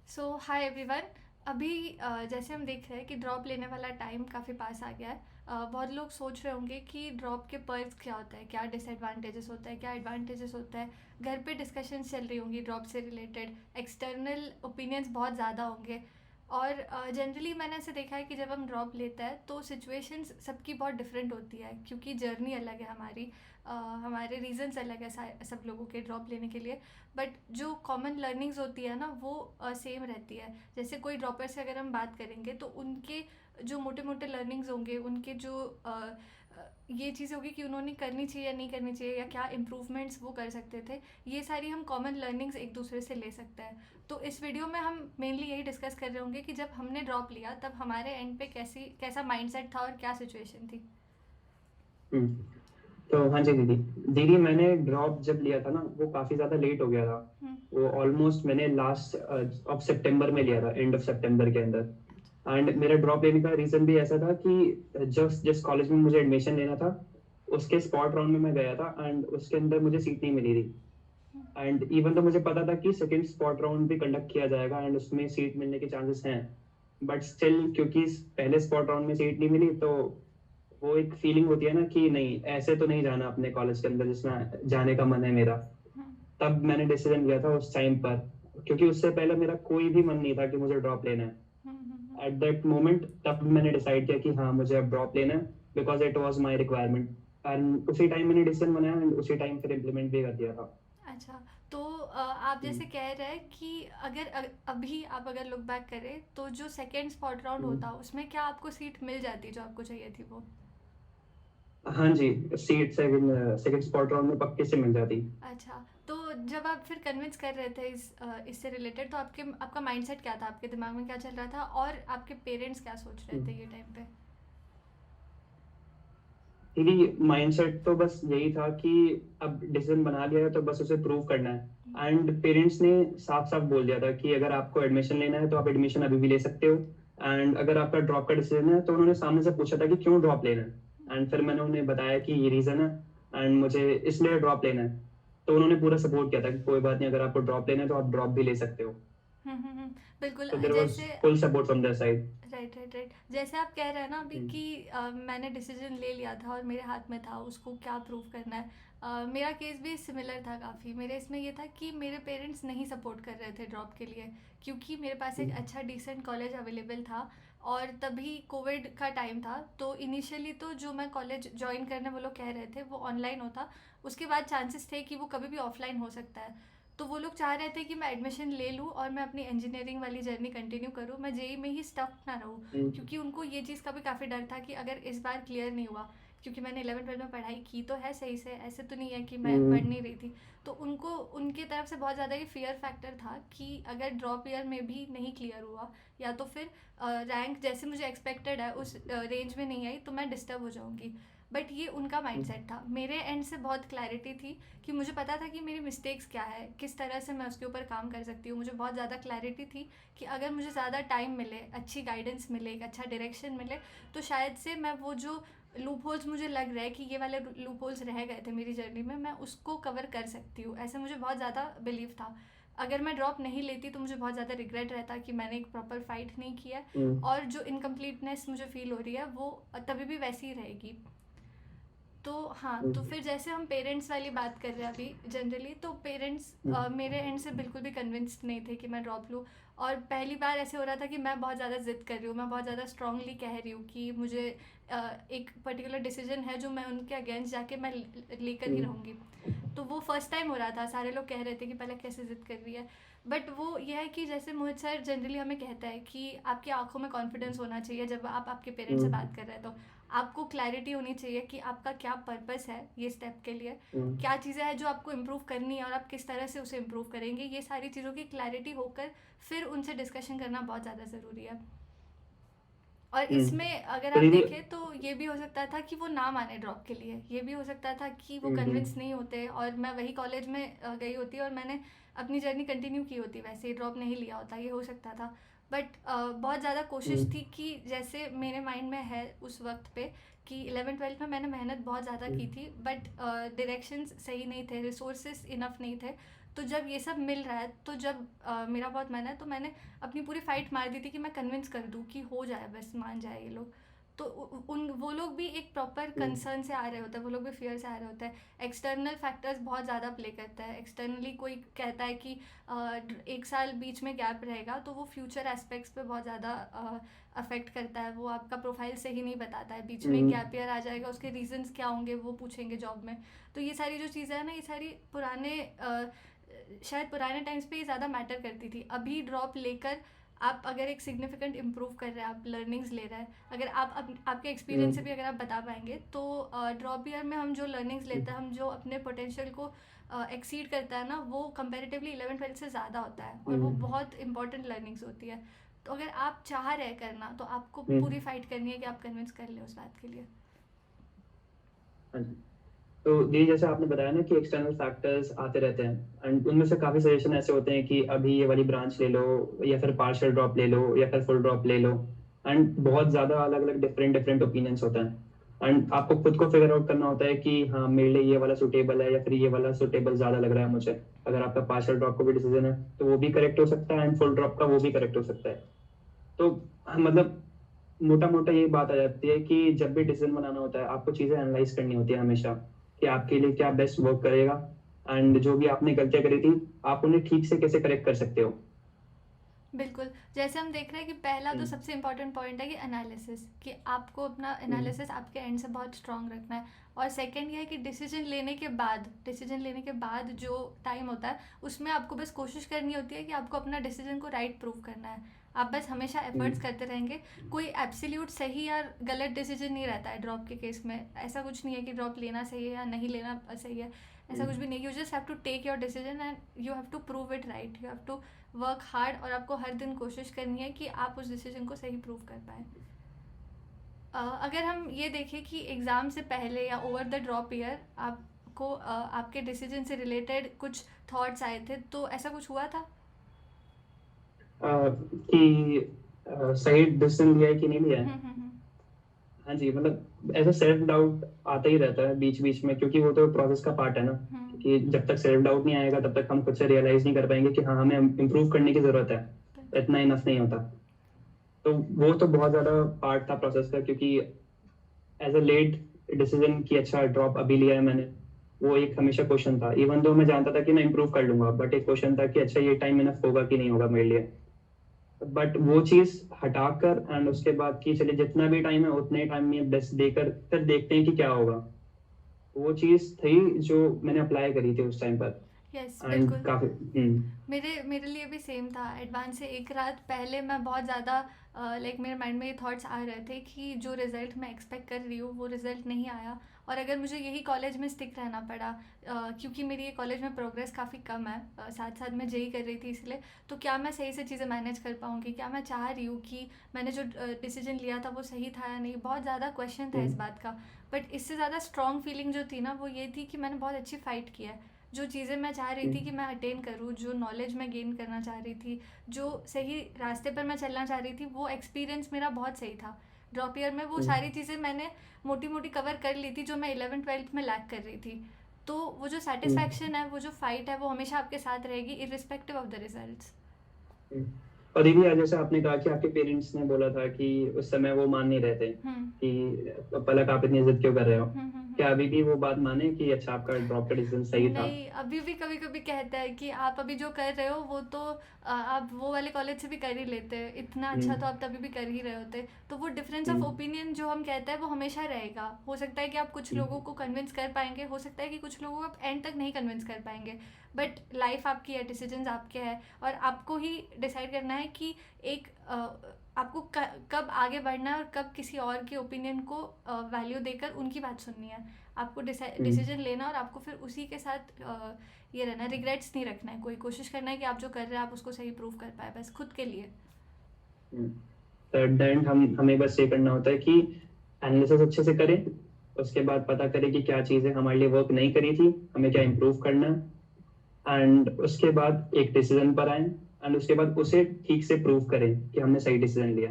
सो hi everyone. अभी जैसे हम देख रहे हैं कि ड्रॉप लेने वाला टाइम काफ़ी पास आ गया है। बहुत लोग सोच रहे होंगे कि ड्रॉप के पर्क्स क्या होता है, क्या डिसएडवांटेजेस होता है, क्या एडवांटेजेस होता है। घर पे डिस्कशंस चल रही होंगी ड्रॉप से रिलेटेड, एक्सटर्नल ओपिनियंस बहुत ज़्यादा होंगे। और जनरली मैंने ऐसे देखा है कि जब हम ड्रॉप लेते हैं तो सिचुएशंस सबकी बहुत डिफरेंट होती है, क्योंकि जर्नी अलग है हमारी। हमारे रीजंस अलग है सब लोगों के ड्रॉप लेने के लिए। बट जो कॉमन लर्निंग्स होती है ना वो सेम रहती है। जैसे कोई ड्रॉपर से अगर हम बात करेंगे तो उनके जो मोटे मोटे लर्निंग्स होंगे, उनके जो ये चीज़ होगी कि उन्होंने करनी चाहिए या नहीं करनी चाहिए, या क्या इम्प्रूवमेंट्स वो कर सकते थे, ये सारी हम कॉमन लर्निंग्स एक दूसरे से ले सकते हैं। तो इस वीडियो में हम मेनली यही डिस्कस कर रहे होंगे कि जब हमने ड्रॉप लिया तब हमारे एंड पे कैसा माइंडसेट था और क्या सिचुएशन थी। हम्म, तो हाँ जी दीदी। दीदी मैंने ड्रॉप जब लिया था ना वो काफी ज्यादा लेट हो गया था। हम्म। वो ऑलमोस्ट मैंने लास्ट ऑफ सितंबर में लिया था, एंड ऑफ सितंबर के अंदर। एंड मेरा ड्रॉप लेने का रीजन भी ऐसा था कि जस्ट जिस कॉलेज में मुझे एडमिशन लेना था उसके स्पॉट राउंड में मैं गया था एंड उसके अंदर मुझे सीट नहीं मिली थी। एंड इवन तो मुझे पता था कि सेकंड स्पॉट राउंड भी कंडक्ट किया जाएगा एंड उसमें सीट मिलने के चांसेस हैं, बट स्टिल क्योंकि पहले स्पॉट राउंड में सीट नहीं मिली तो वो एक फीलिंग होती है ना कि नहीं, ऐसे तो नहीं जाना अपने कॉलेज के अंदर जिसमें जाने का मन है मेरा। हम्म। तब मैंने डिसीजन लिया था उस टाइम पर, क्योंकि उससे पहले मेरा कोई भी मन नहीं था कि मुझे ड्रॉप लेना है। हम्म। हम्म। एट दैट मोमेंट तब मैंने डिसाइड किया कि हाँ मुझे अब ड्रॉप लेना है, because it was my requirement. And उसी टाइम मैंने डिसीजन बनाया एंड उसी टाइम फिर इम्प्लीमेंट भी कर दिया था। अच्छा। तो आप जैसे हम्म, कह रहे हैं कि अभी आप अगर लुक बैक करें तो जो सेकेंड स्पॉट राउंड होता हम्म। उसमें क्या आपको सीट मिल जाती जो आपको चाहिए थी वो? हाँ जी, seat second second spot round में पक्के से मिल जाती। अच्छा। तो जब आप फिर कन्विंस कर रहे थे इससे रिलेटेड, तो आपका माइंडसेट क्या था, आपके दिमाग में क्या चल रहा था, और आपके पेरेंट्स क्या सोच रहे थे ये टाइम पे? क्योंकि माइंडसेट तो बस यही था कि अब डिसीजन बना लिया है तो बस उसे प्रूव करना है। एंड पेरेंट्स ने साफ साफ बोल दिया था कि अगर आपको एडमिशन लेना है तो आप एडमिशन अभी भी ले सकते हो। एंड अगर आपका ड्रॉप का डिसीजन है तो उन्होंने सामने से पूछा था कि क्यों ड्रॉप लेना है, एंड फिर मैंने उन्हें बताया कि ये रीजन है एंड मुझे इसलिए ड्रॉप लेना है। तो उन्होंने पूरा सपोर्ट किया था कि कोई बात नहीं, अगर आपको ड्रॉप लेना है तो आप ड्रॉप भी ले सकते हो। बिल्कुल। तो देयर वाज जैसे full support from their side. Right, right, right. जैसे आप कह रहे हैं ना अभी कि मैंने डिसीजन ले लिया था और मेरे हाथ में था उसको क्या प्रूव करना है। मेरा केस भी सिमिलर था काफ़ी। मेरे इसमें ये था कि मेरे पेरेंट्स नहीं सपोर्ट कर रहे थे ड्रॉप के लिए, क्योंकि मेरे पास एक अच्छा डिसेंट कॉलेज अवेलेबल था। और तभी कोविड का टाइम था, तो इनिशियली तो जो मैं कॉलेज ज्वाइन करने वो लोग कह रहे थे वो ऑनलाइन होता। उसके बाद चांसेस थे कि वो कभी भी ऑफलाइन हो सकता है। तो वो लोग चाह रहे थे कि मैं एडमिशन ले लूँ और मैं अपनी इंजीनियरिंग वाली जर्नी कंटिन्यू करूँ, मैं जेई में ही स्टक ना रहूँ। क्योंकि उनको ये चीज़ का भी काफ़ी डर था कि अगर इस बार क्लियर नहीं हुआ, क्योंकि मैंने 11वीं 12वीं में पढ़ाई की तो है सही से, ऐसे तो नहीं है कि मैं पढ़ नहीं रही थी। तो उनको उनके तरफ से बहुत ज़्यादा ये फियर फैक्टर था कि अगर ड्रॉप ईयर में भी नहीं क्लियर हुआ, या तो फिर रैंक जैसे मुझे एक्सपेक्टेड है उस रेंज में नहीं आई, तो मैं डिस्टर्ब हो जाऊँगी। बट ये उनका माइंडसेट था। मेरे एंड से बहुत क्लैरिटी थी कि मुझे पता था कि मेरी मिस्टेक्स क्या है, किस तरह से मैं उसके ऊपर काम कर सकती हूँ। मुझे बहुत ज़्यादा क्लैरिटी थी कि अगर मुझे ज़्यादा टाइम मिले, अच्छी गाइडेंस मिले, एक अच्छा डायरेक्शन मिले, तो शायद से मैं वो जो लूप होल्स मुझे लग रहा है कि ये वाले लूप होल्स रह गए थे मेरी जर्नी में, मैं उसको कवर कर सकती हूँ। ऐसे मुझे बहुत ज़्यादा बिलीव था। अगर मैं ड्रॉप नहीं लेती तो मुझे बहुत ज़्यादा रिग्रेट रहता कि मैंने एक प्रॉपर फाइट नहीं किया। और जो इनकम्प्लीटनेस मुझे फील हो रही है वो तभी भी वैसी ही रहेगी। तो हाँ, तो फिर जैसे हम पेरेंट्स वाली बात कर रहे हैं अभी जनरली, तो पेरेंट्स मेरे एंड से बिल्कुल भी कन्विंस्ड नहीं थे कि मैं ड्रॉप लूँ। और पहली बार ऐसे हो रहा था कि मैं बहुत ज़्यादा ज़िद कर रही हूँ, मैं बहुत ज़्यादा स्ट्रांगली कह रही हूँ कि मुझे एक पर्टिकुलर डिसीजन है जो मैं उनके अगेंस्ट जाके मैं लेकर ही रहूँगी। तो वो फर्स्ट टाइम हो रहा था। सारे लोग कह रहे थे कि पहले कैसे ज़िद कर रही है। बट वो यह है कि जैसे मोहित सर जनरली हमें कहता है कि आपकी आंखों में कॉन्फिडेंस होना चाहिए जब आप आपके पेरेंट्स से बात कर रहे हैं। तो आपको क्लैरिटी होनी चाहिए कि आपका क्या पर्पस है ये स्टेप के लिए, क्या चीज़ें हैं जो आपको इम्प्रूव करनी है और आप किस तरह से उसे इम्प्रूव करेंगे। ये सारी चीज़ों की क्लैरिटी होकर फिर उनसे डिस्कशन करना बहुत ज़्यादा ज़रूरी है। और इसमें अगर तो आप दीदी। देखें तो ये भी हो सकता था कि वो ना माने ड्रॉप के लिए, ये भी हो सकता था कि वो कन्विंस नहीं होते और मैं वही कॉलेज में गई होती और मैंने अपनी जर्नी कंटिन्यू की होती, वैसे ही ड्रॉप नहीं लिया होता, ये हो सकता था। बट बहुत ज़्यादा कोशिश थी कि जैसे मेरे माइंड में है उस वक्त पे कि 11वीं 12वीं में मैंने मेहनत बहुत ज़्यादा की थी, बट डायरेक्शंस सही नहीं थे, रिसोर्सेज इनफ नहीं थे। तो जब ये सब मिल रहा है, तो जब मेरा बहुत मन है, तो मैंने अपनी पूरी फाइट मार दी थी कि मैं कन्विंस कर दूँ कि हो जाए, बस मान जाए ये लोग। तो उन वो लोग भी एक प्रॉपर कंसर्न से आ रहे होते हैं, वो लोग भी फियर से आ रहे होते हैं। एक्सटर्नल फैक्टर्स बहुत ज़्यादा प्ले करता है। एक्सटर्नली कोई कहता है कि 1 साल बीच में गैप रहेगा, तो वो फ्यूचर एस्पेक्ट्स पे बहुत ज़्यादा अफेक्ट करता है। वो आपका प्रोफाइल सही नहीं बताता है, बीच में गैप ईयर आ जाएगा, उसके रीजंस क्या होंगे वो पूछेंगे जॉब में। तो ये सारी जो चीज़ें हैं ना, ये सारी शायद पुराने टाइम्स पे ये ज़्यादा मैटर करती थी। अभी ड्रॉप लेकर आप अगर एक सिग्निफिकेंट इम्प्रूव कर रहे हैं, आप लर्निंग्स ले रहे हैं, अगर आप आपके एक्सपीरियंस से भी अगर आप बता पाएंगे, तो ड्रॉप ईयर में हम जो लर्निंग्स लेते हैं, हम जो अपने पोटेंशियल को एक्सीड करता है ना, वो कंपैरेटिवली 11-12 से ज़्यादा होता है, और वो बहुत इंपॉर्टेंट लर्निंग्स होती है। तो अगर आप चाह रहे करना, तो आपको पूरी फाइट करनी है कि आप कन्विंस कर ले उस बात के लिए। हाँ जी। तो ये जैसे आपने बताया ना कि एक्सटर्नल फैक्टर्स आते रहते हैं, एंड उनमें से काफी सजेशन ऐसे होते हैं कि अभी ये वाली ब्रांच ले लो, या फिर पार्शियल ड्रॉप ले लो, या फिर फुल ड्रॉप ले लो। एंड बहुत ज्यादा अलग अलग डिफरेंट डिफरेंट ओपिनियंस होते हैं, एंड आपको खुद को फिगर आउट करना होता है कि हाँ मेरे लिए ये वाला सुटेबल है या फिर ये वाला सुटेबल ज्यादा लग रहा है मुझे। अगर आपका पार्शियल ड्रॉप का भी डिसीजन है तो वो भी करेक्ट हो सकता है, एंड फुल ड्रॉप का वो भी करेक्ट हो सकता है। तो मतलब मोटा मोटा ये बात आ जाती है कि जब भी डिसीजन बनाना होता है, आपको चीजें एनालाइज करनी होती है हमेशा, कि आपके लिए क्या बेस्ट वर्क करेगा, एंड जो भी आपने गलतियां करी थी आप उन्हें ठीक से कैसे करेक्ट कर सकते हो। बिल्कुल, जैसे हम देख रहे हैं कि पहला तो सबसे इम्पोर्टेंट पॉइंट है कि एनालिसिस, कि आपको अपना एनालिसिस आपके एंड से बहुत स्ट्रांग रखना है। और सेकंड ये है कि डिसीजन लेने के बाद जो टाइम होता है, उसमें आपको बस कोशिश करनी होती है कि आपको अपना डिसीजन को राइट प्रूव करना है। आप बस हमेशा एफर्ट्स करते रहेंगे। कोई एब्सोल्यूट सही या गलत डिसीजन नहीं रहता है ड्रॉप के केस में। ऐसा कुछ नहीं है कि ड्रॉप लेना सही है या नहीं लेना सही है, ऐसा कुछ भी नहीं। You just have to take your decision and you have to prove it right. You have to work hard, और आपको हर दिन कोशिश करनी है कि आप उस डिसीजन को सही प्रूव कर पाएँ। अगर हम ये देखें कि एग्ज़ाम से पहले या ओवर द ड्रॉप ईयर आपको आपके डिसीजन से रिलेटेड कुछ थॉट्स आए थे, तो ऐसा कुछ हुआ था? कि सही डिसीजन लिया है कि नहीं लिया है। हाँ जी, मतलब ऐसा सेल्फ डाउट आता ही रहता है बीच बीच में, क्योंकि वो तो प्रोसेस का पार्ट है ना। कि जब तक सेल्फ डाउट नहीं आएगा तब तक हम खुद से रियलाइज नहीं कर पाएंगे कि हाँ हमें इम्प्रूव करने की जरूरत है, इतना इनफ नहीं होता। तो वो तो बहुत ज्यादा पार्ट था प्रोसेस का, क्योंकि एज अ लेट डिसीजन कि अच्छा ड्रॉप अभी लिया है मैंने, वो एक हमेशा क्वेश्चन था। इवन दो मैं जानता था कि मैं इम्प्रूव कर लूंगा, बट एक क्वेश्चन था कि अच्छा ये टाइम इनफ होगा कि नहीं होगा मेरे लिए। बट वो चीज हटाकर एंड उसके बाद की चलिए जितना भी टाइम है उतने टाइम में बेस्ट देकर फिर देखते हैं कि क्या होगा, वो चीज थी जो मैंने अप्लाई करी थी उस टाइम पर। यस, एंड बिल्कुल। काफी मेरे लिए भी सेम था। एडवांस से एक रात पहले मैं बहुत ज़्यादा लाइक मेरे माइंड में ये थॉट्स आ रहे थे कि जो रिज़ल्ट मैं एक्सपेक्ट कर रही हूँ वो रिज़ल्ट नहीं आया, और अगर मुझे यही कॉलेज में स्टिक रहना पड़ा, क्योंकि मेरी ये कॉलेज में प्रोग्रेस काफ़ी कम है, साथ साथ मैं जेई कर रही थी इसलिए, तो क्या मैं सही से चीज़ें मैनेज कर पाऊँगी, क्या मैं चाह रही हूँ कि मैंने जो डिसीजन लिया था वो सही था या नहीं। बहुत ज़्यादा क्वेश्चन था इस बात का। बट इससे ज़्यादा स्ट्रॉन्ग फीलिंग जो थी ना, वो ये थी कि मैंने बहुत अच्छी फ़ाइट की है। जो चीज़ें मैं चाह रही थी कि मैं अटेन करूँ, जो नॉलेज मैं गेन करना चाह रही थी, जो सही रास्ते पर मैं चलना चाह रही थी, वो एक्सपीरियंस मेरा बहुत सही था। ड्रॉप ईयर में वो सारी चीज़ें मैंने मोटी मोटी कवर कर ली थी जो मैं 11th-12th में लैक कर रही थी। तो वो जो सेटिस्फैक्शन है, वो जो फाइट है, वो हमेशा आपके साथ रहेगी इरिस्पेक्टिव ऑफ द रिजल्ट्स। और ये भी जैसे आपने कहा कि आपके पेरेंट्स ने बोला था कि उस समय वो मान नहीं रहे थे कि पलक आप इतनी इज्जत क्यों कर रहे हो, क्या अभी भी वो बात माने कि अच्छा आपका ड्रॉप का डिसीजन सही था? नहीं, अभी भी कभी कभी कहता है कि आप अभी जो कर रहे हो वो तो आप वो वाले कॉलेज से भी कर ही लेते, इतना अच्छा तो आप तभी भी कर ही रहे होते। तो वो डिफरेंस ऑफ ओपिनियन जो हम कहते हैं वो हमेशा रहेगा। हो सकता है कि आप कुछ लोगों को कन्विंस कर पाएंगे, हो सकता है कि कुछ लोगों को आप एंड तक नहीं कन्विंस कर पाएंगे, बट लाइफ आपकी है, डिसीजंस आपके हैं, और आपको ही डिसाइड करना है कि एक आपको कब आगे बढ़ना है और कब किसी और के ओपिनियन को वैल्यू देकर उनकी बात सुननी है। आपको डिसीजन लेना और आपको फिर उसी के साथ ये रहना है, रिग्रेट्स नहीं रखना है। कोई कोशिश करना है कि आप जो कर रहे हैं आप उसको सही प्रूव कर पाए, बस खुद के लिए। एट द एंड हमें बस ये करना होता है कि एनालिसिस अच्छे से करें, उसके बाद पता करें कि क्या चीजें हमारे लिए वर्क नहीं करी थी, हमें क्या इम्प्रूव करना है, एंड उसके बाद एक डिसीजन पर आए, एंड उसके बाद उसे ठीक से प्रूव करें कि हमने सही डिसीजन लिया।